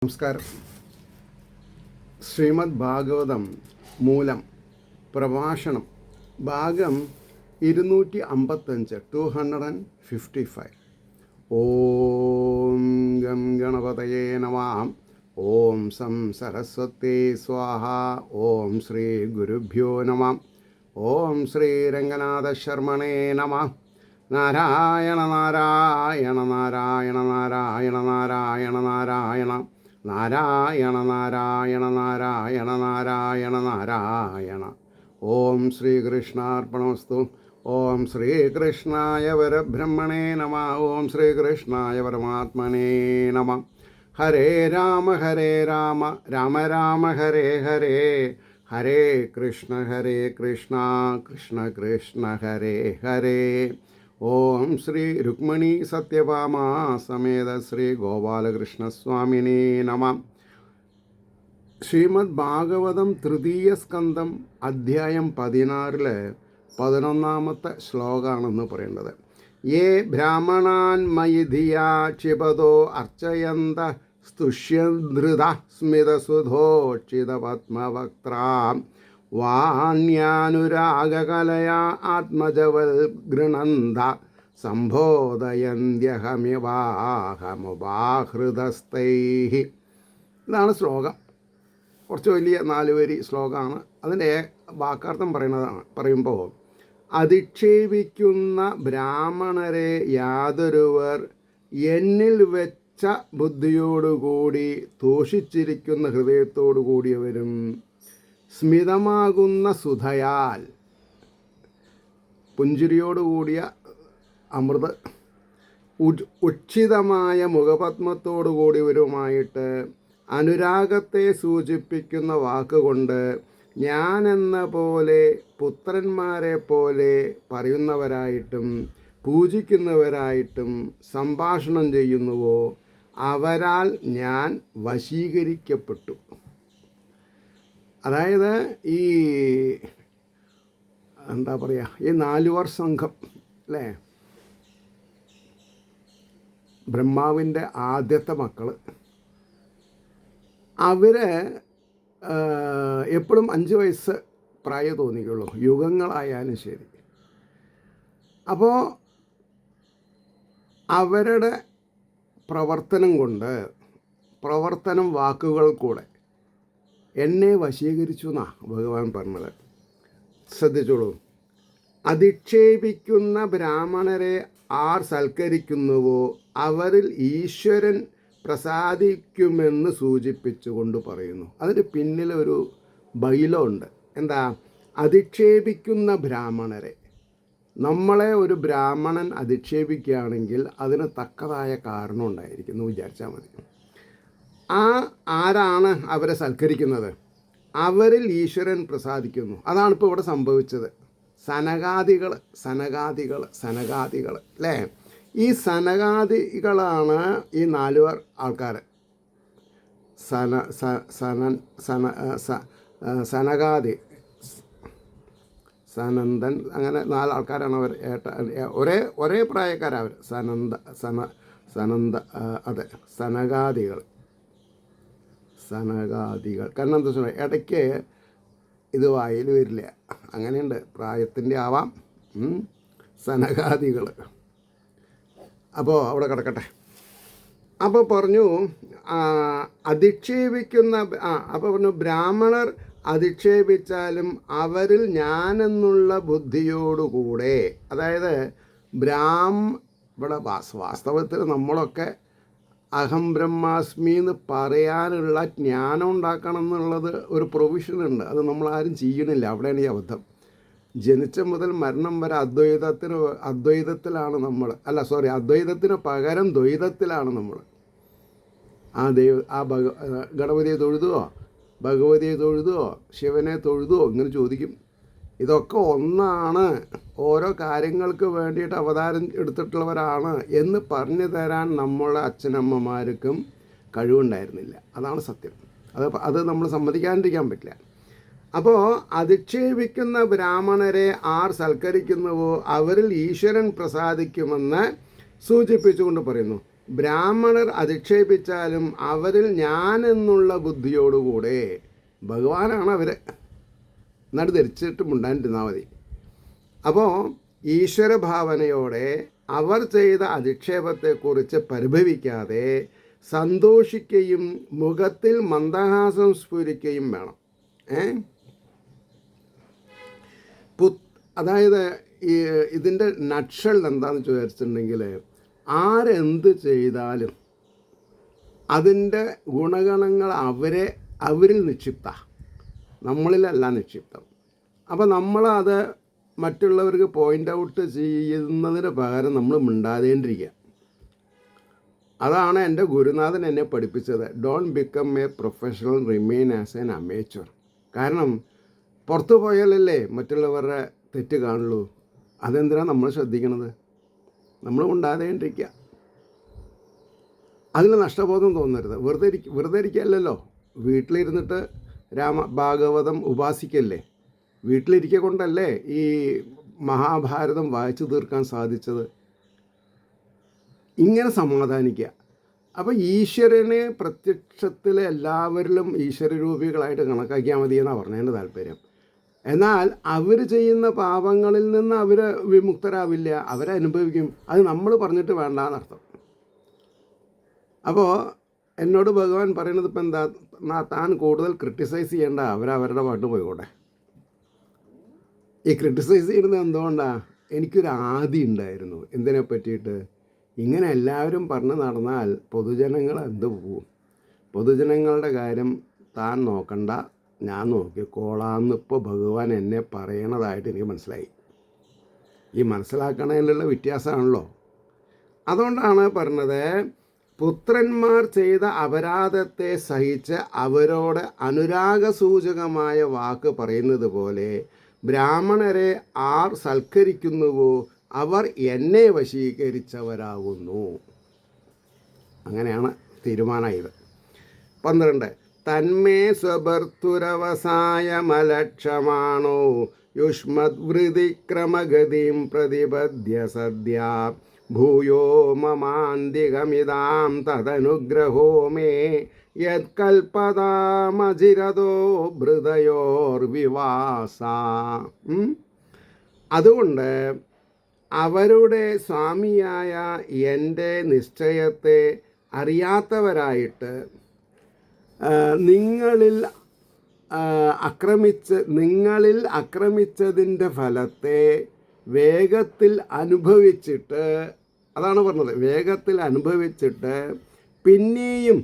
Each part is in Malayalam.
നമസ്കാരം. ശ്രീമദ് ഭാഗവതം മൂലം പ്രഭാഷണം ഭാഗം 255 255. ഓം ഗം ഗണപതയേ നമഃ. ഓം സം സരസ്വതീ സ്വാഹ. ഓം ശ്രീ ഗുരുഭ്യോ നമഃ. ഓം ശ്രീ രംഗനാഥ ശർമ്മണേ നമഃ. നാരായണ നാരായണ നാരായണ നാരായണ നാരായണ നാരായണ നാരായണ നാരായണ നാരായണ നാരായണ നാരായണ. ഓം ശ്രീകൃഷ്ണാർപ്പണമസ്തു. ഓം ശ്രീകൃഷ്ണായ പരബ്രഹ്മണേ നമഃ. ഓം ശ്രീകൃഷ്ണായ പരമാത്മനേ നമഃ. ഹരേ രാമ രാമ രാമ ഹരേ ഹരേ, ഹരേ കൃഷ്ണ കൃഷ്ണ കൃഷ്ണ ഹരേ ഹരേ. ഓം ശ്രീ രുക്മിണി സത്യഭാമാ സമേത ശ്രീ ഗോപാലകൃഷ്ണസ്വാമിനേ നമഃ. ശ്രീമദ് ഭാഗവതം തൃതീയ സ്കന്ധം അധ്യായം 16 11 ശ്ലോകമാണെന്ന് പറയേണ്ടത്. യേ ബ്രാഹ്മണാൻ മയി ധിയാ ക്ഷിപതോ അർച്ചയന്ത സ്തുഷ്യധൃത സ്മിതസുധോക്ഷിതപത്മവക്ത്രാ വാണ്യാനുരാഗകലയാ ആത്മജവൽ ഗൃണന്ത സംബോധയന്ത്യഹമിവാഹമുപാഹൃതസ്ഥൈഃ. ഇതാണ് ശ്ലോകം. കുറച്ച് വലിയ 4 വരി ശ്ലോകമാണ്. അതിൻ്റെ വാക്കാർത്ഥം പറയുമ്പോൾ അധിക്ഷേപിക്കുന്ന ബ്രാഹ്മണരെ യാതൊരുവർ എന്നിൽ വെച്ച ബുദ്ധിയോടുകൂടി തോഷിച്ചിരിക്കുന്ന ഹൃദയത്തോടു കൂടിയവരും സ്മിതമാകുന്ന സുധയാൽ പുഞ്ചിരിയോടുകൂടിയ അമൃത ഉക്ഷിതമായ മുഖപത്മത്തോടുകൂടിയവരുമായിട്ട് അനുരാഗത്തെ സൂചിപ്പിക്കുന്ന വാക്കുകൊണ്ട് ഞാനെന്ന പോലെ പുത്രന്മാരെ പോലെ പറയുന്നവരായിട്ടും പൂജിക്കുന്നവരായിട്ടും സംഭാഷണം ചെയ്യുന്നുവോ അവരാൽ ഞാൻ വശീകരിക്കപ്പെട്ടു. അതായത് ഈ എന്താ പറയുക, ഈ 4 സംഘം അല്ലേ, ബ്രഹ്മാവിൻ്റെ ആദ്യത്തെ മക്കൾ, അവർ എപ്പോഴും 5 വയസ്സ് പ്രായം തോന്നിക്കുള്ളൂ, യുഗങ്ങളായാലും ശരി. അപ്പോൾ അവരുടെ പ്രവർത്തനം കൊണ്ട്, വാക്കുകൾ കൂടെ എന്നെ വശീകരിച്ചു എന്നാണ് ഭഗവാൻ പറഞ്ഞത്. ശ്രദ്ധിച്ചോളൂ. അധിക്ഷേപിക്കുന്ന ബ്രാഹ്മണരെ ആർ സൽക്കരിക്കുന്നുവോ അവരിൽ ഈശ്വരൻ പ്രസാദിക്കുമെന്ന് സൂചിപ്പിച്ചുകൊണ്ട് പറയുന്നു. അതിന് പിന്നിൽ ഒരു ബൈലോ ഉണ്ട്. എന്താ? അധിക്ഷേപിക്കുന്ന ബ്രാഹ്മണരെ, നമ്മളെ ഒരു ബ്രാഹ്മണൻ അധിക്ഷേപിക്കുകയാണെങ്കിൽ അതിന് തക്കതായ കാരണം ഉണ്ടായിരിക്കുന്നു വിചാരിച്ചാൽ മതി. ആരാണ് അവരെ സൽക്കരിക്കുന്നത്? അവരിൽ ഈശ്വരൻ പ്രസാദിക്കുന്നു. അതാണിപ്പോൾ ഇവിടെ സംഭവിച്ചത്. സനകാദികൾ അല്ലേ? ഈ സനകാദികളാണ് ഈ 4 ആൾക്കാർ. സനകാദി, സനന്ദൻ, അങ്ങനെ 4 ആൾക്കാരാണ് അവർ. ഒരേ പ്രായക്കാരവർ. അതെ, സനകാദികൾ. കാരണം എന്താ വെച്ചാൽ ഇടയ്ക്ക് ഇത് വായിൽ വരില്ല, അങ്ങനെയുണ്ട്, പ്രായത്തിൻ്റെ ആവാം. സനകാദികൾ. അപ്പോൾ അവിടെ കിടക്കട്ടെ. അപ്പോൾ പറഞ്ഞു അധിക്ഷേപിക്കുന്ന, അപ്പോൾ പറഞ്ഞു ബ്രാഹ്മണർ അധിക്ഷേപിച്ചാലും അവരിൽ ഞാനെന്നുള്ള ബുദ്ധിയോടുകൂടെ, അതായത് ഇവിടെ വാസ്തവത്തിൽ നമ്മളൊക്കെ അഹം ബ്രഹ്മാസ്മി എന്ന് പറയാനുള്ള ജ്ഞാനം ഉണ്ടാക്കണം എന്നുള്ളത് ഒരു പ്രൊവിഷനുണ്ട്. അത് നമ്മളാരും ചെയ്യണില്ല. അവിടെയാണ് ഈ അബദ്ധം. ജനിച്ച മുതൽ മരണം വരെ അദ്വൈതത്തിലാണ് നമ്മൾ. അദ്വൈതത്തിന് പകരം ദ്വൈതത്തിലാണ് നമ്മൾ. ഗണപതിയെ തൊഴുതുവോ, ഭഗവതിയെ തൊഴുതുവോ, ശിവനെ തൊഴുതുവോ ഇങ്ങനെ ചോദിക്കും. ഇതൊക്കെ ഒന്നാണ്, ഓരോ കാര്യങ്ങൾക്ക് വേണ്ടിയിട്ട് അവതാരം എടുത്തിട്ടുള്ളവരാണ് എന്ന് പറഞ്ഞു തരാൻ നമ്മളെ അച്ഛനമ്മമാർക്കും കഴിവുണ്ടായിരുന്നില്ല. അതാണ് സത്യം. അത് നമ്മൾ സമ്മതിക്കാണ്ടിരിക്കാൻ പറ്റില്ല. അപ്പോൾ അധിക്ഷേപിക്കുന്ന ബ്രാഹ്മണരെ ആർ സൽക്കരിക്കുന്നുവോ അവരിൽ ഈശ്വരൻ പ്രസാദിക്കുമെന്ന് സൂചിപ്പിച്ചുകൊണ്ട് പറയുന്നു. ബ്രാഹ്മണർ അധിക്ഷേപിച്ചാലും അവരിൽ ഞാൻ എന്നുള്ള ബുദ്ധിയോടുകൂടെ ഭഗവാനാണ് അവർ എന്നിട്ട് ധരിച്ചിട്ട് മുണ്ടാണ്ടിരുന്നാൽ മതി. അപ്പോൾ ഈശ്വരഭാവനയോടെ അവർ ചെയ്ത അധിക്ഷേപത്തെക്കുറിച്ച് പരിഭവിക്കാതെ സന്തോഷിക്കുകയും മുഖത്തിൽ മന്ദഹാസം സ്ഫുരിക്കുകയും വേണം. അതായത് ഇതിൻ്റെ നട്ഷൽ എന്താണെന്ന് ചോദിച്ചിട്ടുണ്ടെങ്കിൽ, ആരെന്ത് ചെയ്താലും അതിൻ്റെ ഗുണഗണങ്ങൾ അവരിൽ നിക്ഷിപ്ത, നമ്മളിലല്ല നിക്ഷിപ്തം. അപ്പോൾ നമ്മളത് മറ്റുള്ളവർക്ക് പോയിൻ്റ് ഔട്ട് ചെയ്യുന്നതിന് പകരം നമ്മൾ മിണ്ടാതേണ്ടിരിക്കുക. അതാണ് എൻ്റെ ഗുരുനാഥൻ എന്നെ പഠിപ്പിച്ചത്. Don't become A professional, remain as an amateur. കാരണം പുറത്തു പോയാലല്ലേ മറ്റുള്ളവരുടെ തെറ്റ് കാണുള്ളൂ. അതെന്തിനാണ് നമ്മൾ ശ്രദ്ധിക്കണത്? നമ്മൾ മിണ്ടാതേണ്ടിരിക്കുക. അതിൽ നഷ്ടബോധം തോന്നരുത്. വെറുതെ ഇരിക്കുകയല്ലല്ലോ. വീട്ടിലിരുന്നിട്ട് ഭാഗവതം ഉപാസിക്കല്ലേ. വീട്ടിലിരിക്കുക കൊണ്ടല്ലേ ഈ മഹാഭാരതം വായിച്ചു തീർക്കാൻ സാധിച്ചത്. ഇങ്ങനെ സമാധാനിക്കുക. അപ്പോൾ ഈശ്വരനെ പ്രത്യക്ഷത്തിൽ എല്ലാവരിലും ഈശ്വരരൂപികളായിട്ട് കണക്കാക്കിയാൽ മതി എന്നാണ് പറഞ്ഞതിൻ്റെ താല്പര്യം. എന്നാൽ അവർ ചെയ്യുന്ന പാപങ്ങളിൽ നിന്ന് അവർ വിമുക്തരാവില്ല, അവരനുഭവിക്കും. അത് നമ്മൾ പറഞ്ഞിട്ട് വേണ്ടാന്നർത്ഥം. അപ്പോൾ എന്നോട് ഭഗവാൻ പറയണത് ഇപ്പം എന്താ, താൻ കൂടുതൽ ക്രിട്ടിസൈസ് ചെയ്യേണ്ട, അവരവരുടെ പാട്ട് പോയിക്കോട്ടെ. ഈ ക്രിട്ടിസൈസ് ചെയ്യുന്നത് എന്തുകൊണ്ടാണ്? എനിക്കൊരു ആദി ഉണ്ടായിരുന്നു. എന്തിനെ പറ്റിയിട്ട്? ഇങ്ങനെ എല്ലാവരും പറഞ്ഞ് നടന്നാൽ പൊതുജനങ്ങൾ എന്ത് പോവും? പൊതുജനങ്ങളുടെ കാര്യം താൻ നോക്കണ്ട, ഞാൻ നോക്കിക്കോളാമെന്ന് ഇപ്പോൾ ഭഗവാൻ എന്നെ പറയണതായിട്ട് എനിക്ക് മനസ്സിലായി. ഈ മനസ്സിലാക്കണതിലുള്ള വ്യത്യാസമാണല്ലോ. അതുകൊണ്ടാണ് പറഞ്ഞത്, പുത്രന്മാർ ചെയ്ത അപരാധത്തെ സഹിച്ച് അവരോട് അനുരാഗസൂചകമായ വാക്ക് പറയുന്നത് പോലെ ബ്രാഹ്മണരെ ആർ സൽക്കരിക്കുന്നുവോ അവർ എന്നെ വശീകരിച്ചവരാകുന്നു. അങ്ങനെയാണ് തീരുമാനമായത്. 12. തന്മേ സ്വഭർത്തുരവസായമലക്ഷമാണോ യുഷ്മദ്വൃതിക്രമഗതിം പ്രതിപദ്യ സദ്യ ഭൂയോ മമാന്തികമിതാം തദനുഗ്രഹോ മേ യത്കൽപതാമജിരതോ ഹൃദയോർവിവാസ. അതുകൊണ്ട് അവരുടെ സ്വാമിയായ എൻ്റെ നിശ്ചയത്തെ അറിയാത്തവരായിട്ട് നിങ്ങളിൽ ആക്രമിച്ചതിൻ്റെ ഫലത്തെ വേഗത്തിൽ അനുഭവിച്ചിട്ട്, അതാണ് പറഞ്ഞത്, വേഗത്തിൽ അനുഭവിച്ചിട്ട് പിന്നെയും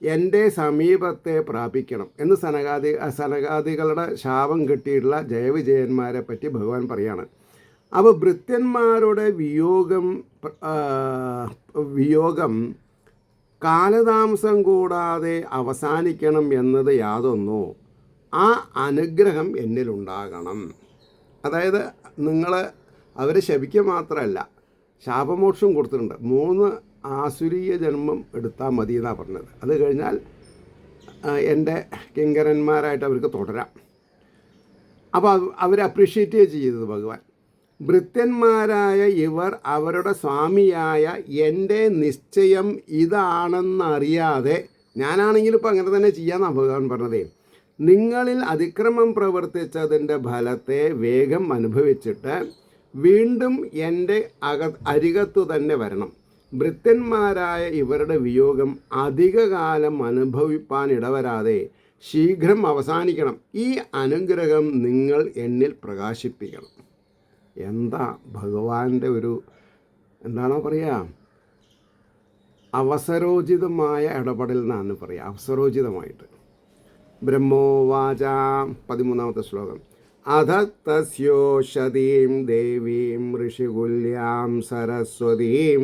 എൻ്റെ സമീപത്തെ പ്രാപിക്കണം എന്ന് സനകാദികളുടെ ശാപം കിട്ടിയിട്ടുള്ള ജയവിജയന്മാരെ പറ്റി ഭഗവാൻ പറയാണ്. അപ്പോൾ ഭൃത്യന്മാരുടെ വിയോഗം കാലതാമസം കൂടാതെ അവസാനിക്കണം എന്നത് യാതൊന്നോ ആ അനുഗ്രഹം എന്നിലുണ്ടാകണം. അതായത് നിങ്ങൾ അവരെ ശപിക്കുക മാത്രമല്ല, ശാപമോക്ഷം കൊടുത്തിട്ടുണ്ട്. 3 ആസുരീയ ജന്മം എടുത്താൽ മതി എന്നാണ് പറഞ്ഞത്. അത് കഴിഞ്ഞാൽ എൻ്റെ കിങ്കരന്മാരായിട്ട് അവർക്ക് തുടരാം. അപ്പോൾ അവർ അപ്രീഷിയേറ്റ് ചെയ്തത് ഭഗവാൻ. ഭൃത്യന്മാരായ ഇവർ അവരുടെ സ്വാമിയായ എൻ്റെ നിശ്ചയം ഇതാണെന്നറിയാതെ, ഞാനാണെങ്കിലും ഇപ്പോൾ അങ്ങനെ തന്നെ ചെയ്യാമെന്നാണ് ഭഗവാൻ പറഞ്ഞതേ, നിങ്ങളിൽ അതിക്രമം പ്രവർത്തിച്ചതിൻ്റെ ഫലത്തെ വേഗം അനുഭവിച്ചിട്ട് വീണ്ടും എൻ്റെ അരികത്തു തന്നെ വരണം. ഭൃത്യന്മാരായ ഇവരുടെ വിയോഗം അധികകാലം അനുഭവിപ്പാൻ ഇടവരാതെ ശീഘ്രം അവസാനിക്കണം. ഈ അനുഗ്രഹം നിങ്ങൾ എന്നിൽ പ്രകാശിപ്പിക്കണം. എന്താ ഭഗവാന്റെ ഒരു, എന്താണോ പറയുക, അവസരോചിതമായ ഇടപെടൽ എന്നാണ് പറയുക. അവസരോചിതമായിട്ട്. ബ്രഹ്മോവാച 13ാമത്തെ ശ്ലോകം. അധ തസ്യോഷതീം ദേവീം ഋഷികുല്യാം സരസ്വതീം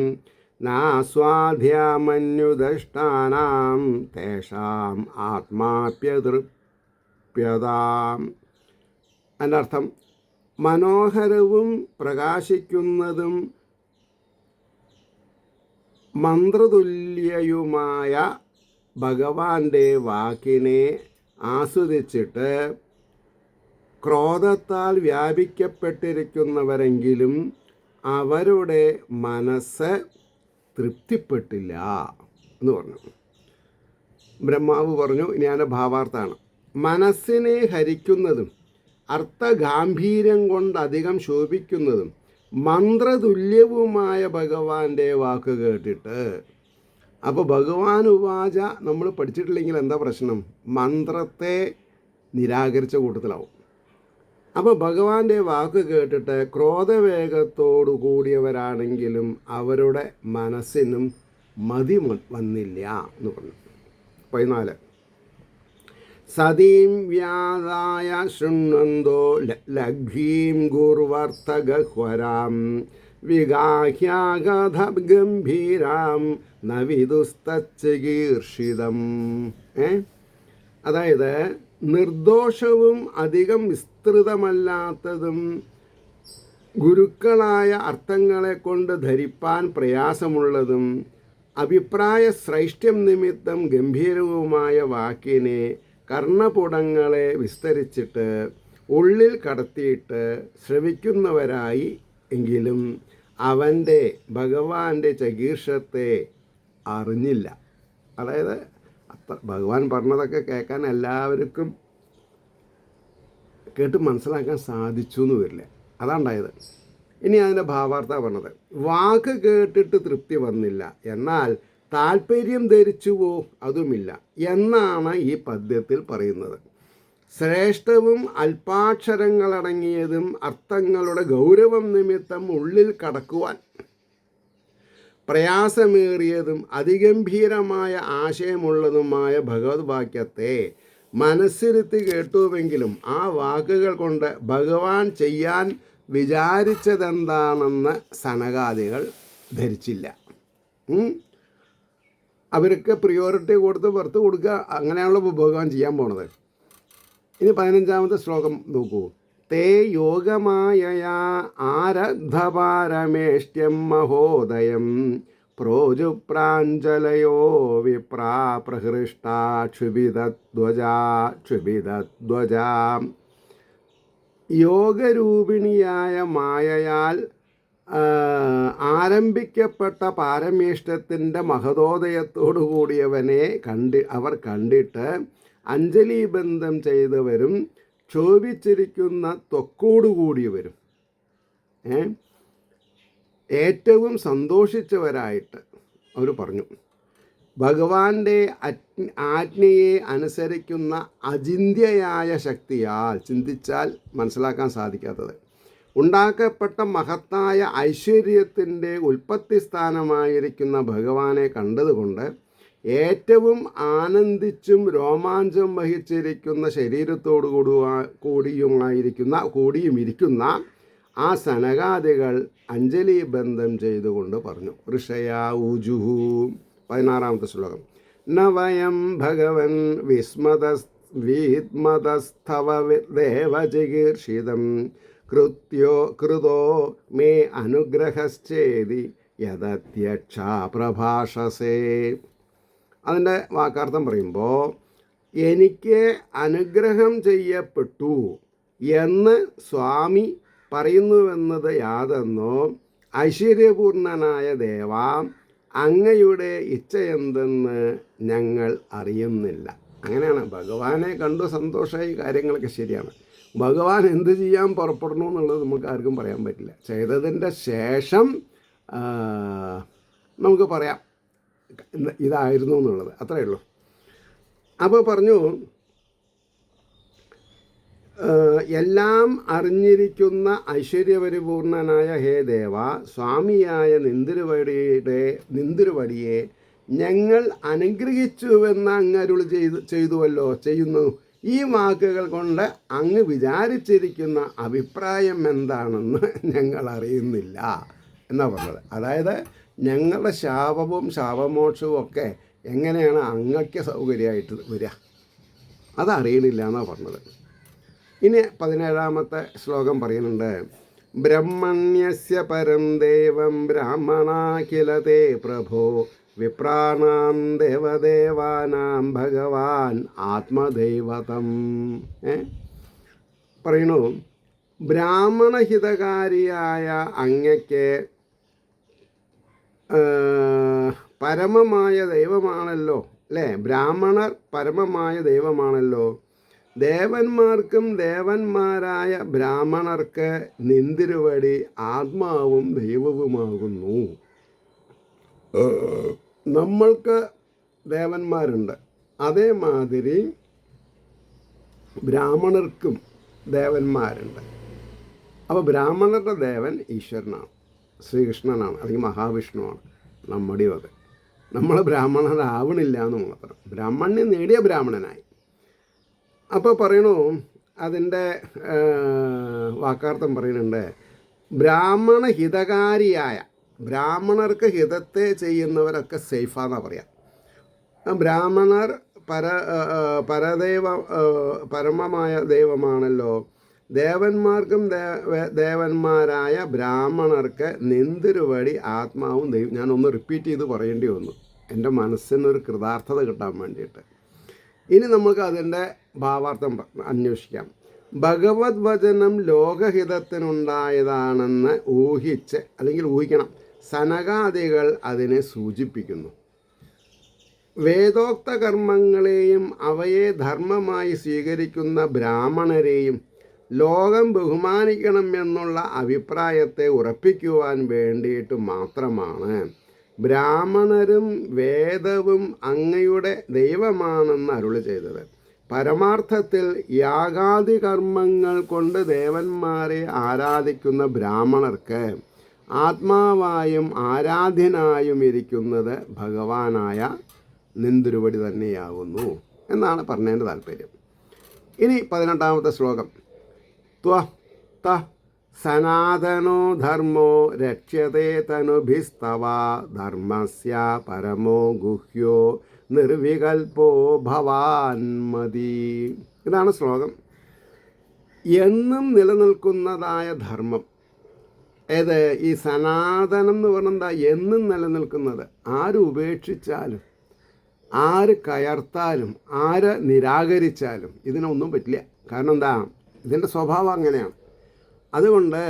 നാസ്വാധ്യാമന്യുദഷ്ടാനാം തേഷാം ആത്മാപ്യതൃപ്യതാം. അതിൻ്റെ അർത്ഥം, മനോഹരവും പ്രകാശിക്കുന്നതും മന്ത്രതുല്യയുമായ ഭഗവാന്റെ വാക്കിനെ ആസ്വദിച്ചിട്ട് ക്രോധത്താൽ വ്യാപിക്കപ്പെട്ടിരിക്കുന്നവരെങ്കിലും അവരുടെ മനസ്സ് തൃപ്തിപ്പെട്ടില്ല എന്ന് പറഞ്ഞു. ബ്രഹ്മാവ് പറഞ്ഞു, ഇനി അതിൻ്റെ ഭാവാർത്ഥമാണ്: മനസ്സിനെ ഹരിക്കുന്നതും അർത്ഥഗാംഭീര്യം കൊണ്ട് അധികം ശോഭിക്കുന്നതും മന്ത്രതുല്യവുമായ ഭഗവാന്റെ വാക്ക് കേട്ടിട്ട്. അപ്പോൾ ഭഗവാൻ ഉവാച നമ്മൾ പഠിച്ചിട്ടില്ലെങ്കിൽ എന്താ പ്രശ്നം? മന്ത്രത്തെ നിരാകരിച്ച കൂട്ടത്തിലാവും. അപ്പോൾ ഭഗവാന്റെ വാക്ക് കേട്ടിട്ട് ക്രോധവേഗത്തോടു കൂടിയവരാണെങ്കിലും അവരുടെ മനസ്സിനും മതി വന്നില്ല എന്ന് പറഞ്ഞു. 14 സതീം വ്യാദായ ശൃണ്വന്തോ ലഘ്വീം ഗുർവർത്ഥഗഹ്വരാം വിഗാഹ്യാഗധ ഗംഭീരാം നവിദുസ്തച്ഛീർഷിതം. അതായത് നിർദോഷവും അധികം വിസ്തൃതമല്ലാത്തതും ഗുരുക്കളായ അർത്ഥങ്ങളെ കൊണ്ട് ധരിപ്പാൻ പ്രയാസമുള്ളതും അഭിപ്രായ ശ്രൈഷ്ഠ്യം നിമിത്തം ഗംഭീരവുമായ വാക്കിനെ കർണപുടങ്ങളെ വിസ്തരിച്ചിട്ട് ഉള്ളിൽ കടത്തിയിട്ട് ശ്രവിക്കുന്നവരായി എങ്കിലും അവൻ്റെ ഭഗവാന്റെ ചകീർഷത്തെ അറിഞ്ഞില്ല. അതായത് ഭഗവാൻ പറഞ്ഞതൊക്കെ കേൾക്കാൻ എല്ലാവർക്കും കേട്ട് മനസ്സിലാക്കാൻ സാധിച്ചു എന്ന് വരില്ല. അതാണ്ടായത്. ഇനി അതിൻ്റെ ഭാവാർത്ഥ പറഞ്ഞത്: വാക്ക് കേട്ടിട്ട് തൃപ്തി വന്നില്ല, എന്നാൽ താല്പര്യം ധരിച്ചുവോ അതുമില്ല എന്നാണ് ഈ പദ്യത്തിൽ പറയുന്നത്. ശ്രേഷ്ഠവും അല്പാക്ഷരങ്ങളടങ്ങിയതും അർത്ഥങ്ങളുടെ ഗൗരവം നിമിത്തം ഉള്ളിൽ കടക്കുവാൻ പ്രയാസമേറിയതും അതിഗംഭീരമായ ആശയമുള്ളതുമായ ഭഗവത് വാക്യത്തെ മനസ്സിരുത്തി കേട്ടുവെങ്കിലും ആ വാക്കുകൾ കൊണ്ട് ഭഗവാൻ ചെയ്യാൻ വിചാരിച്ചതെന്താണെന്ന് സനകാദികൾ ധരിച്ചില്ല. അവർക്ക് പ്രിയോറിറ്റി കൊടുത്ത് പുറത്ത് കൊടുക്കുക, അങ്ങനെയാണല്ലോ ഭഗവാൻ ചെയ്യാൻ പോണത്. ഇനി 15ാമത്തെ ശ്ലോകം നോക്കൂ. തേ യോഗമായയാ ആരബ്ധപാരമേഷ്ട്യം മഹോദയം പ്രോജുപ്രാഞ്ജലയോ വിപ്രാ പ്രഹൃഷ്ടാ ക്ഷുഭിതധ്വജാ. യോഗരൂപിണിയായ മായയാൽ ആരംഭിക്കപ്പെട്ട പാരമേഷ്ടത്തിൻ്റെ മഹതോദയത്തോടു കൂടിയവനെ അവർ കണ്ടിട്ട് അഞ്ജലീബന്ധം ചെയ്തവരും ക്ഷോഭിച്ചിരിക്കുന്ന ത്വക്കോടുകൂടിയവരും ഏറ്റവും സന്തോഷിച്ചവരായിട്ട് അവർ പറഞ്ഞു. ഭഗവാന്റെ ആജ്ഞയെ അനുസരിക്കുന്ന അചിന്ത്യയായ ശക്തിയാൽ, ചിന്തിച്ചാൽ മനസ്സിലാക്കാൻ സാധിക്കാത്തത്, ഉണ്ടാക്കപ്പെട്ട മഹത്തായ ഐശ്വര്യത്തിൻ്റെ ഉൽപ്പത്തി സ്ഥാനമായിരിക്കുന്ന ഭഗവാനെ കണ്ടതുകൊണ്ട് ഏറ്റവും ആനന്ദിച്ചും രോമാഞ്ചം വഹിച്ചിരിക്കുന്ന ശരീരത്തോടു കൂടിയുമിരിക്കുന്ന ആ സനകാദികൾ അഞ്ജലി ബന്ധം ചെയ്തുകൊണ്ട് പറഞ്ഞു. ഋഷയാ ഊജുഹു. 16ാമത്തെ ശ്ലോകം. നവയം ഭഗവൻ വിസ്മതസ്ഥവ ദേവചികീർഷിതം കൃതോ മേ അനുഗ്രഹശ്ചേതി യദധ്യക്ഷാ പ്രഭാഷസേ. അതിൻ്റെ വാക്കാർത്ഥം പറയുമ്പോൾ, എനിക്ക് അനുഗ്രഹം ചെയ്യപ്പെട്ടു എന്ന് സ്വാമി പറയുന്നുവെന്നത് യാതെന്നോ ഐശ്വര്യപൂർണനായ ദേവ, അങ്ങയുടെ ഇച്ഛയെന്തെന്ന് ഞങ്ങൾ അറിയുന്നില്ല. അങ്ങനെയാണ്. ഭഗവാനെ കണ്ടു സന്തോഷമായി, കാര്യങ്ങളൊക്കെ ശരിയാണ്. ഭഗവാൻ എന്ത് ചെയ്യാൻ പുറപ്പെടണു എന്നുള്ളത് നമുക്ക് ആർക്കും പറയാൻ പറ്റില്ല. ചെയ്തതിൻ്റെ ശേഷം നമുക്ക് പറയാം ഇതായിരുന്നു എന്നുള്ളത്, അത്രയേ ഉള്ളൂ. അപ്പോൾ പറഞ്ഞു, എല്ലാം അറിഞ്ഞിരിക്കുന്ന ഐശ്വര്യപരിപൂർണനായ ഹേ ദേവ, സ്വാമിയായ നിന്തിരുവടിയെ ഞങ്ങൾ അനുഗ്രഹിച്ചുവെന്ന് അങ്ങ് അരുൾ ചെയ്യുന്നു. ഈ വാക്കുകൾ കൊണ്ട് അങ്ങ് വിചാരിച്ചിരിക്കുന്ന അഭിപ്രായം എന്താണെന്ന് ഞങ്ങൾ അറിയുന്നില്ല എന്നാണ് പറഞ്ഞത്. അതായത് ഞങ്ങളുടെ ശാപവും ശാപമോക്ഷവും ഒക്കെ എങ്ങനെയാണ് അങ്ങക്ക് സൗകര്യമായിട്ട് വരിക, അതറിയണില്ല എന്നാണ് പറഞ്ഞത്. ഇനി 17ാമത്തെ ശ്ലോകം പറയുന്നുണ്ട്. ബ്രഹ്മണ്യസ്യ പരം ദേവം ബ്രാഹ്മണാഖിലതേ പ്രഭോ വിപ്രാണാം ദേവദേവാനാം ഭഗവാൻ ആത്മദൈവതം. പറയണു, ബ്രാഹ്മണഹിതകാരിയായ അങ്ങയ്ക്ക് പരമമായ ദൈവമാണല്ലോ, അല്ലേ? ബ്രാഹ്മണർ പരമമായ ദൈവമാണല്ലോ. ദേവന്മാർക്കും ദേവന്മാരായ ബ്രാഹ്മണർക്ക് നിന്തിരുവടി ആത്മാവും ദൈവവുമാകുന്നു. നമ്മൾക്ക് ദേവന്മാരുണ്ട്, അതേമാതിരി ബ്രാഹ്മണർക്കും ദേവന്മാരുണ്ട്. അപ്പോൾ ബ്രാഹ്മണരുടെ ദേവൻ ഈശ്വരനാണ്, ശ്രീകൃഷ്ണനാണ്, അല്ലെങ്കിൽ മഹാവിഷ്ണുവാണ്. നമ്മുടെ വക നമ്മൾ ബ്രാഹ്മണരാവണില്ല എന്ന് മാത്രം, ബ്രാഹ്മണ്യം നേടിയ ബ്രാഹ്മണനായി. അപ്പോൾ പറയണു, അതിൻ്റെ വാക്കാർത്ഥം പറയുന്നുണ്ട്, ബ്രാഹ്മണ ഹിതകാരിയായ, ബ്രാഹ്മണർക്ക് ഹിതത്തെ ചെയ്യുന്നവരൊക്കെ സേഫാന്നാണ് പറയാം. ബ്രാഹ്മണർ പരദൈവ പരമമായ ദൈവമാണല്ലോ. ദേവന്മാർക്കും ദേവന്മാരായ ബ്രാഹ്മണർക്ക് നിന്തിരുവടി ആത്മാവും ദൈവം. ഞാനൊന്ന് റിപ്പീറ്റ് ചെയ്ത് പറയേണ്ടി വന്നു, എൻ്റെ മനസ്സിനൊരു കൃതാർത്ഥത കിട്ടാൻ വേണ്ടിയിട്ട്. ഇനി നമുക്ക് അതിൻ്റെ ഭാവാർത്ഥം അന്വേഷിക്കാം. ഭഗവത് വചനം ലോകഹിതത്തിനുണ്ടായതാണെന്ന് ഊഹിച്ച്, അല്ലെങ്കിൽ ഊഹിക്കണം, സനകാദികൾ അതിനെ സൂചിപ്പിക്കുന്നു. വേദോക്ത കർമ്മങ്ങളെയും അവയെ ധർമ്മമായി സ്വീകരിക്കുന്ന ബ്രാഹ്മണരെയും ലോകം ബഹുമാനിക്കണം എന്നുള്ള അഭിപ്രായത്തെ ഉറപ്പിക്കുവാൻ വേണ്ടിയിട്ട് മാത്രമാണ് ബ്രാഹ്മണരും വേദവും അങ്ങയുടെ ദൈവമാണെന്ന് അരുളി ചെയ്തത്. പരമാർത്ഥത്തിൽ യാഗാദി കർമ്മങ്ങൾ കൊണ്ട് ദേവന്മാരെ ആരാധിക്കുന്ന ബ്രാഹ്മണർക്ക് ആത്മാവായും ആരാധ്യനായും ഇരിക്കുന്നത് ഭഗവാനായ നിന്തിരുവടി തന്നെയാകുന്നു എന്നാണ് പറഞ്ഞതിൻ്റെ താല്പര്യം. ഇനി 18ാമത്തെ ശ്ലോകം. സനാതനോ ധർമ്മോ രക്ഷ്യത്തെ തനുഭിസ്തവ ധർമ്മസ്യ പരമോ ഗുഹ്യോ നിർവികൽപോ ഭവാൻ മതി. ഇതാണ് ശ്ലോകം. എന്നും നിലനിൽക്കുന്നതായ ധർമ്മം ഏത്? ഈ സനാതനം എന്ന് പറഞ്ഞാൽ എന്നും നിലനിൽക്കുന്നത്. ആര് ഉപേക്ഷിച്ചാലും, ആര് കയർത്താലും, ആര് നിരാകരിച്ചാലും ഇതിനൊന്നും പറ്റില്ല. കാരണം എന്താ? ഇതിൻ്റെ സ്വഭാവം അങ്ങനെയാണ്. അതുകൊണ്ട്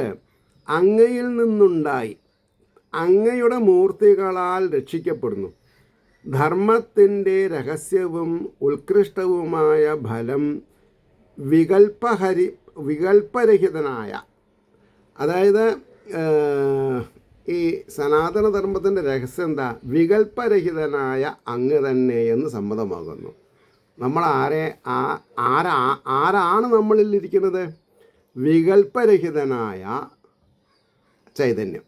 അങ്ങയിൽ നിന്നുണ്ടായി അങ്ങയുടെ മൂർത്തികളാൽ രക്ഷിക്കപ്പെടുന്നു. ധർമ്മത്തിൻ്റെ രഹസ്യവും ഉത്കൃഷ്ടവുമായ ഫലം വികൽപ്പരഹിതനായ, അതായത് ഈ സനാതനധർമ്മത്തിൻ്റെ രഹസ്യം എന്താ? വികൽപ്പരഹിതനായ അങ്ങ് തന്നെ എന്ന് സമ്മതമാകുന്നു. നമ്മൾ ആരാണ് നമ്മളിലിരിക്കുന്നത്? വികൽപ്പരഹിതനായ ചൈതന്യം.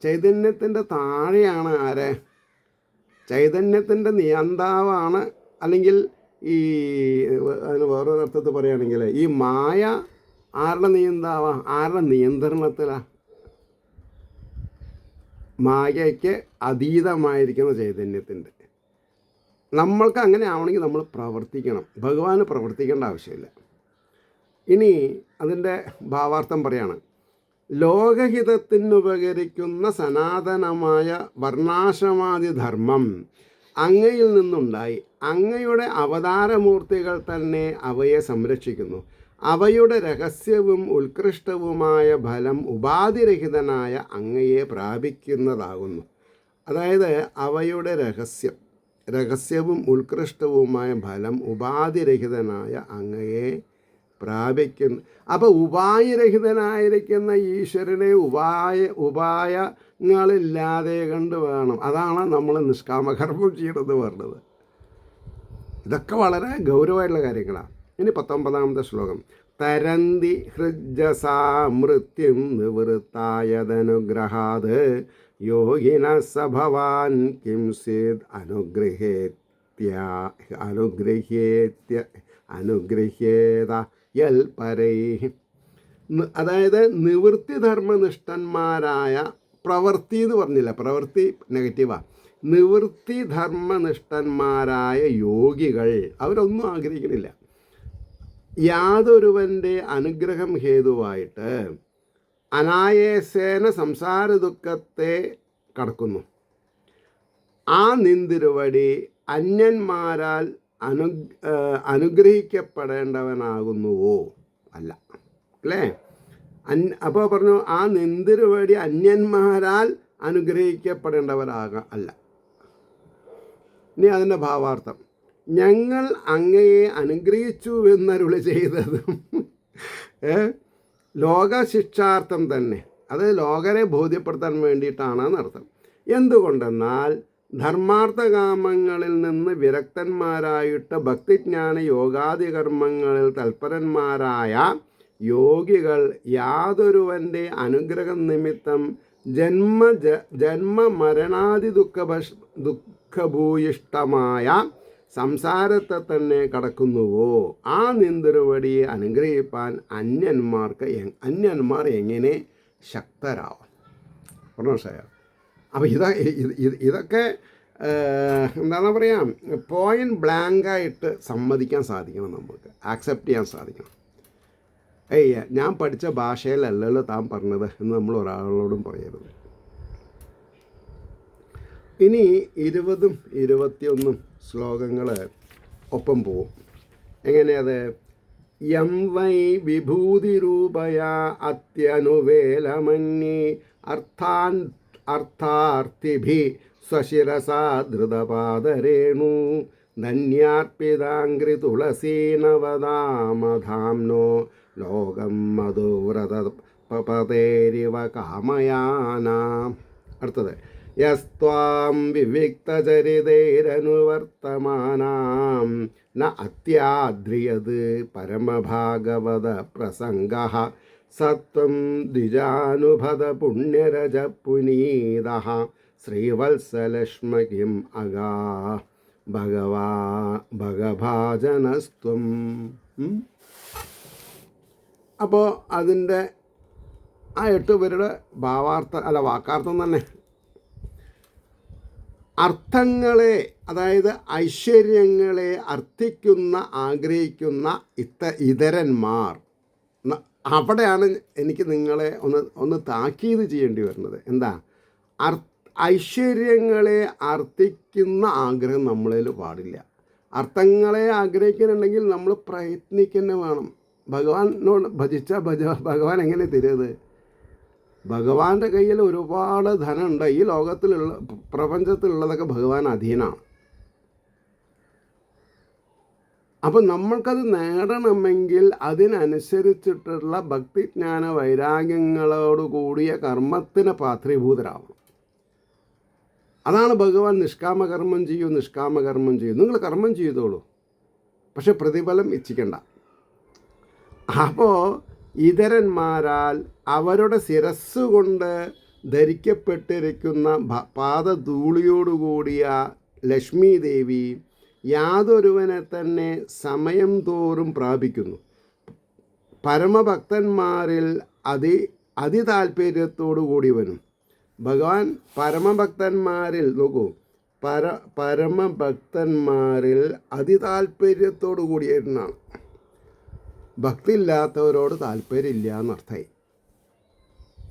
ചൈതന്യത്തിൻ്റെ താഴെയാണ് ആര്? ചൈതന്യത്തിൻ്റെ നിയന്താവാണ്. അല്ലെങ്കിൽ ഈ അതിന് വേറൊരു അർത്ഥത്തിൽ പറയുകയാണെങ്കിൽ ഈ മായ ആരുടെ നിയന്താവാ? ആരുടെ നിയന്ത്രണത്തിലാണ്? മായയ്ക്ക് അതീതമായിരിക്കുന്ന ചൈതന്യത്തിൻ്റെ. നമ്മൾക്ക് അങ്ങനെ ആവണമെങ്കിൽ നമ്മൾ പ്രവർത്തിക്കണം. ഭഗവാന് പ്രവർത്തിക്കേണ്ട ആവശ്യമില്ല. ഇനി അതിൻ്റെ ഭാവാർത്ഥം പറയാണ്. ലോകഹിതത്തിനുപകരിക്കുന്ന സനാതനമായ വർണ്ണാശ്രമാദി ധർമ്മം അങ്ങയിൽ നിന്നുണ്ടായി അങ്ങയുടെ അവതാരമൂർത്തികൾ തന്നെ അവയെ സംരക്ഷിക്കുന്നു. അവയുടെ രഹസ്യവും ഉത്കൃഷ്ടവുമായ ഫലം ഉപാധിരഹിതനായ അങ്ങയെ പ്രാപിക്കുന്നതാകുന്നു. അതായത് അവയുടെ രഹസ്യവും ഉത്കൃഷ്ടവുമായ ഫലം ഉപാധിരഹിതനായ അങ്ങയെ പ്രാപിക്കുന്നു. അപ്പോൾ ഉപായരഹിതനായിരിക്കുന്ന ഈശ്വരനെ ഉപായങ്ങളില്ലാതെ കണ്ട് വേണം. അതാണ് നമ്മൾ നിഷ്കാമകർമ്മം ചെയ്യണമെന്ന് പറഞ്ഞത്. ഇതൊക്കെ വളരെ ഗൗരവമായിട്ടുള്ള കാര്യങ്ങളാണ്. ഇനി 19ാമത്തെ ശ്ലോകം. തരന്തി ഹൃജസാ മൃത്യും നിവൃത്തായതനുഗ്രഹാത് യോഗിന സഭവാൻ കിംസിദ് അനുഗ്രഹ്യേത യൽപരൈ. അതായത് നിവൃത്തിധർമ്മനിഷ്ഠന്മാരായ, പ്രവൃത്തി എന്ന് പറഞ്ഞില്ല, പ്രവൃത്തി നെഗറ്റീവാണ്. നിവൃത്തിധർമ്മനിഷ്ഠന്മാരായ യോഗികൾ അവരൊന്നും ആഗ്രഹിക്കുന്നില്ല. യാതൊരുവൻ്റെ അനുഗ്രഹം ഹേതുവായിട്ട് അനായാസേന സംസാര ദുഃഖത്തെ കടക്കുന്നു. ആ നിന്തിരുവടി അന്യന്മാരാൽ അനുഗ്രഹിക്കപ്പെടേണ്ടവനാകുന്നുവോ? അല്ല, അല്ലേ? അപ്പോൾ പറഞ്ഞു ആ നിന്തിരുവടി അന്യന്മാരാൽ അനുഗ്രഹിക്കപ്പെടേണ്ടവരാകാം അല്ല. ഇനി അതിൻ്റെ ഭാവാർത്ഥം, ഞങ്ങൾ അങ്ങയെ അനുഗ്രഹിച്ചു എന്നരുളി ചെയ്തതും ലോകശിക്ഷാർത്ഥം തന്നെ, അത് ലോകരെ ബോധ്യപ്പെടുത്താൻ വേണ്ടിയിട്ടാണ് എന്നർത്ഥം. എന്തുകൊണ്ടെന്നാൽ ധർമാർത്ഥകാമങ്ങളിൽ നിന്ന് വിരക്തന്മാരായിട്ട് ഭക്തിജ്ഞാന യോഗാദി കർമ്മങ്ങളിൽ തൽപരന്മാരായ യോഗികൾ യാതൊരുവൻ്റെ അനുഗ്രഹം നിമിത്തം ജന്മ മരണാദി ദുഃഖഭൂയിഷ്ടമായ സംസാരത്തെ തന്നെ കടക്കുന്നുവോ ആ നിന്തിരുവടിയെ അനുഗ്രഹിപ്പാൻ അന്യന്മാർ എങ്ങനെ ശക്തരാവും? മനസ്സിലായോ? അപ്പോൾ ഇതൊക്കെ എന്താണ് പറയുക, പോയിൻറ്റ് ബ്ലാങ്കായിട്ട് സമ്മതിക്കാൻ സാധിക്കണം, നമുക്ക് ആക്സെപ്റ്റ് ചെയ്യാൻ സാധിക്കണം. ഞാൻ പഠിച്ച ഭാഷയിലല്ലല്ലോ താൻ പറഞ്ഞത് എന്ന് നമ്മൾ ഒരാളോടും പറയരുത്. ഇനി 20ഉം 21ഉം ശ്ലോകങ്ങൾ ഒപ്പം പോവും. എങ്ങനെയത്? യം വൈ വിഭൂതിരൂപയ അത്യനുവേലമന്യേ അർത്ഥാർത്ഥിഭി സ്വശിരസാ ധൃതപാദരേണു ധന്യാർപ്പിതാംഗ്രി തുളസീനവദാമധാംനോ ലോകം മധുവ്രതപതേരിവ കാമയാനാം. അടുത്തത് യസ്ത്വാം വിവിക്തചരിതൈരനുവർത്തമാനാം ന അത്യാദ്രിയത് പരമഭാഗവത പ്രസംഗഃ സത്വം ദ്വിജാനുഭത പുണ്യരജ പുനീതഃ ശ്രീവത്സലക്ഷ്മകിം അഗാ ഭഗഭാജനസ്ത്വം. അപ്പോൾ അതിൻ്റെ ആ 8 പേരുടെ വാക്കാർത്ഥം തന്നെ അർത്ഥങ്ങളെ, അതായത് ഐശ്വര്യങ്ങളെ ആഗ്രഹിക്കുന്ന ഇതരന്മാർ. അവിടെയാണ് എനിക്ക് നിങ്ങളെ ഒന്ന് താക്കീത് ചെയ്യേണ്ടി വരുന്നത്. എന്താ? ഐശ്വര്യങ്ങളെ അർത്ഥിക്കുന്ന ആഗ്രഹം നമ്മളിൽ പാടില്ല. അർത്ഥങ്ങളെ ആഗ്രഹിക്കുന്നുണ്ടെങ്കിൽ നമ്മൾ പ്രയത്നിക്കുന്ന വേണം. ഭഗവാനോട് ഭജിച്ച ഭഗവാൻ എങ്ങനെ തരുന്നത്? ഭഗവാന്റെ കയ്യിൽ ഒരുപാട് ധനമുണ്ട്. ഈ ലോകത്തിലുള്ള പ്രപഞ്ചത്തിലുള്ളതൊക്കെ ഭഗവാൻ അധീനമാണ്. അപ്പം നമ്മൾക്കത് നേടണമെങ്കിൽ അതിനനുസരിച്ചിട്ടുള്ള ഭക്തിജ്ഞാന വൈരാഗ്യങ്ങളോടുകൂടിയ കർമ്മത്തിന് പാത്രീഭൂതരാവണം. അതാണ് ഭഗവാൻ നിഷ്കാമകർമ്മം ചെയ്യൂ. നിങ്ങൾ കർമ്മം ചെയ്തോളൂ, പക്ഷെ പ്രതിഫലം ഇച്ഛിക്കണ്ട. അപ്പോൾ ഇതരന്മാരാൽ അവരുടെ ശിരസ്സുകൊണ്ട് ധരിക്കപ്പെട്ടിരിക്കുന്ന പാദധൂളിയോടുകൂടിയ ലക്ഷ്മി ദേവി യാതൊരുവനെ തന്നെ സമയം തോറും പ്രാപിക്കുന്നു. പരമഭക്തന്മാരിൽ അതിതാൽപര്യത്തോടു കൂടിയവനും. ഭഗവാൻ പരമഭക്തന്മാരിൽ നോക്കൂ, പരമഭക്തന്മാരിൽ അതിതാൽപര്യത്തോടു കൂടിയവനാണ്. ഭക്തി ഇല്ലാത്തവരോട് താല്പര്യമില്ല എന്നർത്ഥമായി.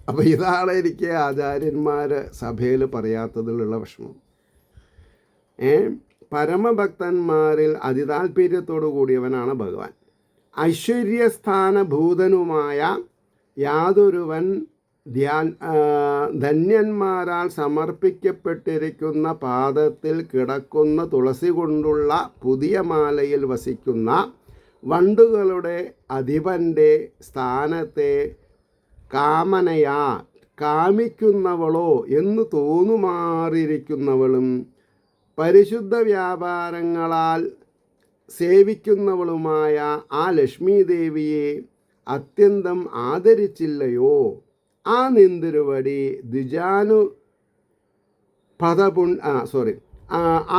അപ്പോൾ ഇതാണ് എനിക്ക് ആചാര്യന്മാർ സഭയിൽ പറയാത്തതിലുള്ള വിഷമം. പരമഭക്തന്മാരിൽ അതിതാൽപര്യത്തോടു കൂടിയവനാണ് ഭഗവാൻ. ഐശ്വര്യസ്ഥാനഭൂതനുമായ യാതൊരുവൻ ധന്യന്മാരാൽ സമർപ്പിക്കപ്പെട്ടിരിക്കുന്ന പാദത്തിൽ കിടക്കുന്ന തുളസി കൊണ്ടുള്ള പുതിയ മാലയിൽ വസിക്കുന്ന വണ്ടുകളുടെ അധിപൻ്റെ സ്ഥാനത്തെ കാമിക്കുന്നവളോ എന്ന് തോന്നുമാറിയിരിക്കുന്നവളും പരിശുദ്ധ വ്യാപാരങ്ങളാൽ സേവിക്കുന്നവളുമായ ആ ലക്ഷ്മി ദേവിയെ അത്യന്തം ആദരിച്ചില്ലയോ? ആ നിന്തിരുവടി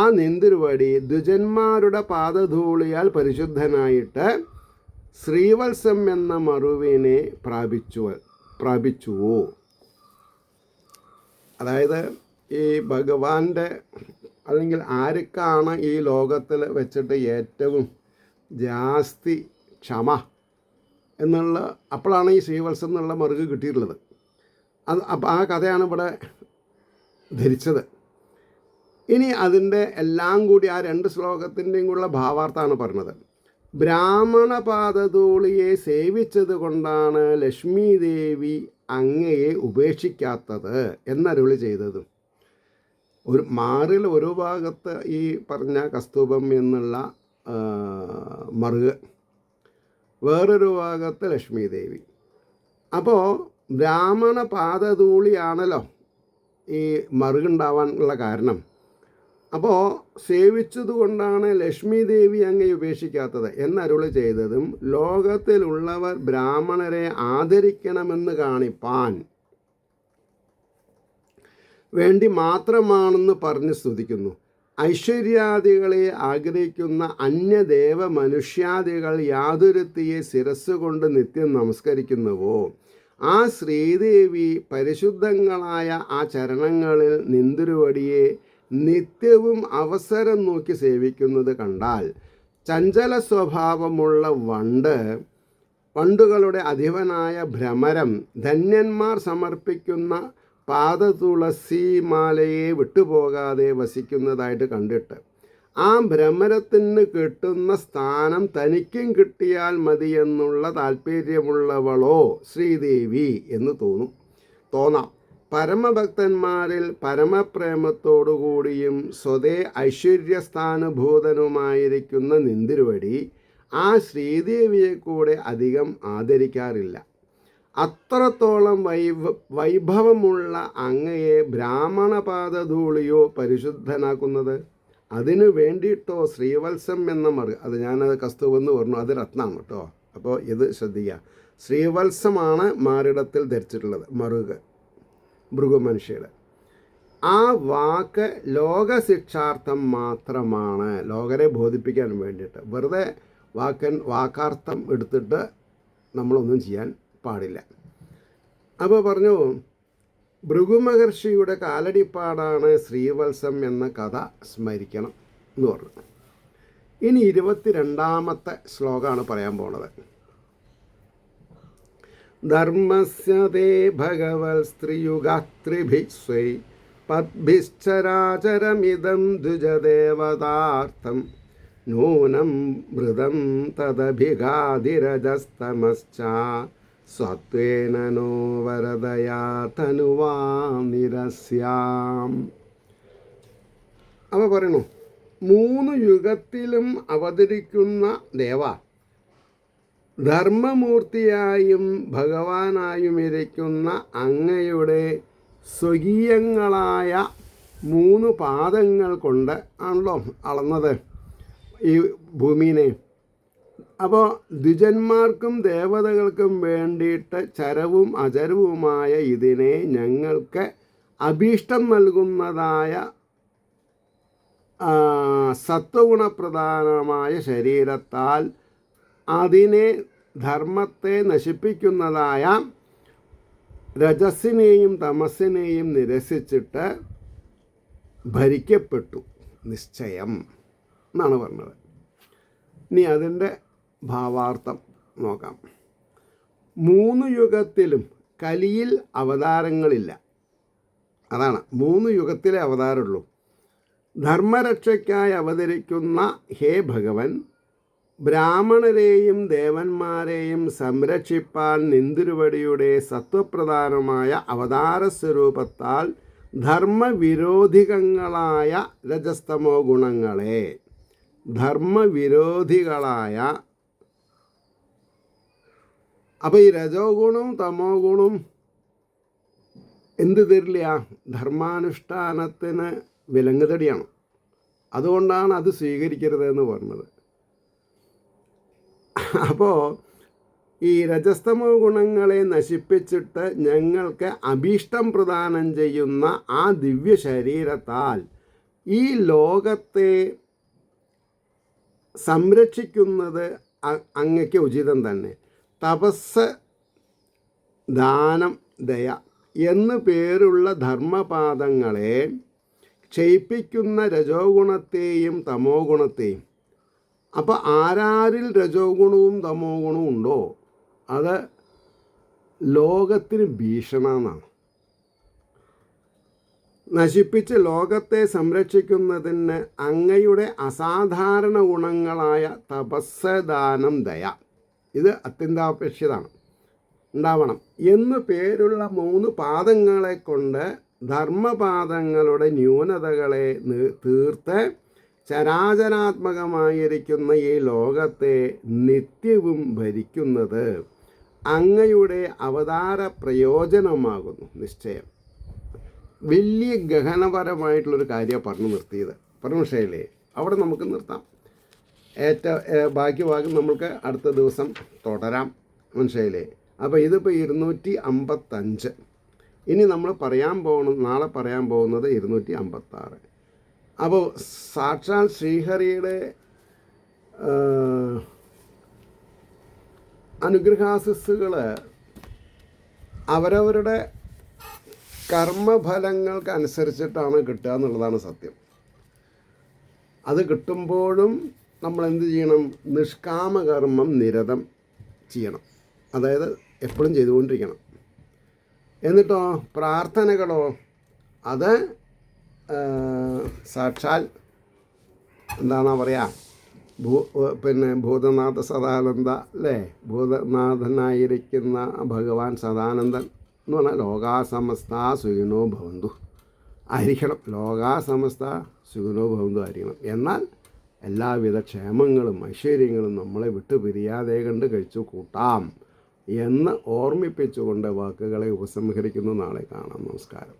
ആ നിന്തിരുവടി ദ്വിജന്മാരുടെ പാദധൂളിയാൽ പരിശുദ്ധനായിട്ട് ശ്രീവത്സം എന്ന മറുവിനെ പ്രാപിച്ചുവോ? അതായത് ഈ ഭഗവാന്റെ അല്ലെങ്കിൽ ആർക്കാണ് ഈ ലോകത്തിൽ വെച്ചിട്ട് ഏറ്റവും ജാസ്തി ക്ഷമ എന്നുള്ള, അപ്പോഴാണ് ഈ ശ്രീവത്സം എന്നുള്ള മറുക് കിട്ടിയിട്ടുള്ളത്. അപ്പോൾ ആ കഥയാണ് ഇവിടെ ധരിച്ചത്. ഇനി അതിൻ്റെ എല്ലാം കൂടി ആ 2 ശ്ലോകത്തിൻ്റെയും കൂടെയുള്ള ഭാവാർത്ഥമാണ് പറഞ്ഞത്. ബ്രാഹ്മണ പാദധൂളിയെ സേവിച്ചത് കൊണ്ടാണ് ലക്ഷ്മി ദേവി അങ്ങയെ ഉപേക്ഷിക്കാത്തത് എന്നരുളി ചെയ്തതും. ഒരു മാറിൽ ഒരു ഭാഗത്ത് ഈ പറഞ്ഞ കസ്തൂപം എന്നുള്ള മറുക്, വേറൊരു ഭാഗത്ത് ലക്ഷ്മി ദേവി. അപ്പോൾ ബ്രാഹ്മണ പാദധൂളിയാണല്ലോ ഈ മറുകുണ്ടാവാനുള്ള കാരണം. അപ്പോൾ സേവിച്ചതുകൊണ്ടാണ് ലക്ഷ്മി ദേവി അങ്ങയെ ഉപേക്ഷിക്കാത്തത് എന്നരുളി ചെയ്തതും ലോകത്തിലുള്ളവർ ബ്രാഹ്മണരെ ആദരിക്കണമെന്ന് കാണിപ്പാൻ വേണ്ടി മാത്രമാണെന്ന് പറഞ്ഞ് സ്തുതിക്കുന്നു. ഐശ്വര്യാദികളെ ആഗ്രഹിക്കുന്ന അന്യദേവ മനുഷ്യാദികൾ യാതൊരുത്തിയെ ശിരസ്സുകൊണ്ട് നിത്യം നമസ്കരിക്കുന്നുവോ ആ ശ്രീദേവി പരിശുദ്ധങ്ങളായ ആ ചരണങ്ങളിൽ നിന്തിരുവടിയെ നിത്യവും അവസരം നോക്കി സേവിക്കുന്നത് കണ്ടാൽ ചഞ്ചല സ്വഭാവമുള്ള വണ്ടുകളുടെ അധിപനായ ഭ്രമരം ധന്യന്മാർ സമർപ്പിക്കുന്ന പാദതുളസിമാലയെ വിട്ടുപോകാതെ വസിക്കുന്നതായിട്ട് കണ്ടിട്ട് ആ ഭ്രമരത്തിന് കിട്ടുന്ന സ്ഥാനം തനിക്കും കിട്ടിയാൽ മതിയെന്നുള്ള താല്പര്യമുള്ളവളോ ശ്രീദേവി എന്ന് തോന്നാം. പരമഭക്തന്മാരിൽ പരമപ്രേമത്തോടുകൂടിയും സ്വതേ ഐശ്വര്യസ്ഥാനുഭൂതനുമായിരിക്കുന്ന നിന്തിരുവടി ആ ശ്രീദേവിയെ കൂടെ അധികം ആദരിക്കാറില്ല. അത്രത്തോളം വൈഭവമുള്ള അങ്ങയെ ബ്രാഹ്മണപാദധൂളിയോ പരിശുദ്ധനാക്കുന്നത്? അതിനു വേണ്ടിയിട്ടോ ശ്രീവത്സം എന്ന അത് ഞാനത് കസ്തൂവെന്ന് പറഞ്ഞു, അത് രത്നമാണ് കേട്ടോ. അപ്പോൾ ഇത് ശ്രദ്ധിക്കുക. ശ്രീവത്സമാണ് മാറിടത്തിൽ ധരിച്ചിട്ടുള്ളത്, മറുക് ഭൃഗുമനുഷ്യയുടെ. ആ വാക്ക് ലോകശിക്ഷാർത്ഥം മാത്രമാണ്, ലോകരെ ബോധിപ്പിക്കാൻ വേണ്ടിയിട്ട്. വെറുതെ വാക്കാർത്ഥം എടുത്തിട്ട് നമ്മളൊന്നും ചെയ്യാൻ പാടില്ല. അപ്പോൾ പറഞ്ഞു, ഭൃഗുമഹർഷിയുടെ കാലടിപ്പാടാണ് ശ്രീവത്സം എന്ന കഥ സ്മരിക്കണം എന്ന് പറഞ്ഞു. ഇനി 22ാമത്തെ ശ്ലോകമാണ് പറയാൻ പോണത്. ധർമ്മസ്യ തേ ഭഗവൽ സ്ത്രീയുഗാത്രിഭിസ്വൈ പദ്ഭിശ്ചരാചരമിദം ദ്വിജദേവതാർത്ഥം നൂനം മൃതം തദഭിഗാതിരജസ്തമശ്ച സത്വേന നോ വരദയാ തനുവാം നിരസ്യാം. അവ പറയണു, 3 യുഗത്തിലും അവതരിക്കുന്ന ദേവ, ധർമ്മമൂർത്തിയായും ഭഗവാനായും ഇരിക്കുന്ന അങ്ങയുടെ സ്വകീയങ്ങളായ 3 പാദങ്ങൾ കൊണ്ട് ആണല്ലോ അളന്നത് ഈ ഭൂമിനെ. അപ്പോൾ ദ്വിജന്മാർക്കും ദേവതകൾക്കും വേണ്ടിയിട്ട് ചരവും അചരവുമായ ഇതിനെ ഞങ്ങൾക്ക് അഭീഷ്ടം നൽകുന്നതായ സത്വഗുണപ്രധാനമായ ശരീരത്താൽ അതിനെ ധർമ്മത്തെ നശിപ്പിക്കുന്നതായ രജസ്സിനെയും തമസ്സിനെയും നിരസിച്ചിട്ട് ഭരിക്കപ്പെട്ടു നിശ്ചയം എന്നാണ് പറഞ്ഞത്. ഇനി അതിൻ്റെ ഭാവാർത്ഥം നോക്കാം. 3 യുഗത്തിലും കലിയിൽ അവതാരങ്ങളില്ല. അതാണ് 3 യുഗത്തിലെ അവതാരമുള്ളൂ. ധർമ്മരക്ഷയ്ക്കായി അവതരിക്കുന്ന ഹേ ഭഗവൻ, ബ്രാഹ്മണരെയും ദേവന്മാരെയും സംരക്ഷിപ്പാൻ നിന്തിരുവടിയുടെ സത്വപ്രധാനമായ അവതാര സ്വരൂപത്താൽ ധർമ്മവിരോധികളായ രജസ്തമോ ഗുണങ്ങളെ, ധർമ്മവിരോധികളായ, അപ്പോൾ ഈ രജോ ഗുണവും തമോ ഗുണവും എന്ത് തരില്ല? ധർമാനുഷ്ഠാനത്തിന് വിലങ്ങുതടിയാണ്. അതുകൊണ്ടാണ് അത് സ്വീകരിക്കരുതെന്ന് പറഞ്ഞത്. അപ്പോൾ ഈ രജസ്തമോ ഗുണങ്ങളെ നശിപ്പിച്ചിട്ട് ഞങ്ങൾക്ക് അഭീഷ്ടം പ്രദാനം ചെയ്യുന്ന ആ ദിവ്യ ശരീരത്താൽ ഈ ലോകത്തെ സംരക്ഷിക്കുന്നത് അങ്ങയ്ക്ക് ഉചിതം തന്നെ. തപസ്, ദാനം, ദയ എന്നു പേരുള്ള ധർമ്മപാദങ്ങളെ ക്ഷയിപ്പിക്കുന്ന രജോ ഗുണത്തെയും തമോ ഗുണത്തെയും. അപ്പോൾ ആരാരിൽ രജോ ഗുണവും തമോ ഗുണവും ഉണ്ടോ അത് ലോകത്തിന് ഭീഷണമാണ്. നശിപ്പിച്ച് ലോകത്തെ സംരക്ഷിക്കുന്നതിന് അങ്ങയുടെ അസാധാരണ ഗുണങ്ങളായ തപസ്, ദാനം, ദയ ഇത് അത്യന്താപേക്ഷിതമാണ്, ഉണ്ടാവണം എന്ന് പേരുള്ള 3 പാദങ്ങളെ കൊണ്ട് ധർമ്മപാദങ്ങളുടെ ന്യൂനതകളെ തീർത്ത് ചരാചരാത്മകമായിരിക്കുന്ന ഈ ലോകത്തെ നിത്യവും ഭരിക്കുന്നത് അങ്ങയുടെ അവതാര പ്രയോജനമാകുന്നു നിശ്ചയം. വലിയ ഗഹനപരമായിട്ടുള്ളൊരു കാര്യമാണ് പറഞ്ഞു നിർത്തിയത്. പരമശയിലേ അവിടെ നമുക്ക് നിർത്താം. ബാക്കി ഭാഗം നമുക്ക് അടുത്ത ദിവസം തുടരാം മനസ്സിലായില്ലേ. അപ്പോൾ ഇതിപ്പോൾ 255. ഇനി നമ്മൾ നാളെ പറയാൻ പോകുന്നത് 256. അപ്പോൾ സാക്ഷാൽ ശ്രീഹരിയുടെ അനുഗ്രഹാശിസ്സുകൾ അവരവരുടെ കർമ്മഫലങ്ങൾക്ക് അനുസരിച്ചിട്ടാണ് കിട്ടുക എന്നുള്ളതാണ് സത്യം. അത് കിട്ടുമ്പോഴും നമ്മൾ എന്ത് ചെയ്യണം? നിഷ്കാമകർമ്മം നിരതം ചെയ്യണം, അതായത് എപ്പോഴും ചെയ്തുകൊണ്ടിരിക്കണം. എന്നിട്ടോ പ്രാർത്ഥനകളോ അത് സാക്ഷാൽ എന്താണ് പറയുക, ഭൂതനാഥ സദാനന്ദ അല്ലേ, ഭൂതനാഥനായിരിക്കുന്ന ഭഗവാൻ സദാനന്ദൻ എന്ന് പറഞ്ഞാൽ ലോകാസമസ്ത സുഖിനോ ഭവന്തു ആയിരിക്കണം. ലോകാസമസ്ത സുഖിനോ ഭവന്തു ആയിരിക്കണം. എന്നാൽ എല്ലാവിധ ക്ഷേമങ്ങളും ഐശ്വര്യങ്ങളും നമ്മളെ വിട്ടു പിരിയാതെ കണ്ട് കഴിച്ചു കൂട്ടാം എന്ന് ഓർമ്മിപ്പിച്ചുകൊണ്ട് വാക്കുകളെ ഉപസംഹരിക്കുന്നു. നാളെ കാണാം. നമസ്കാരം.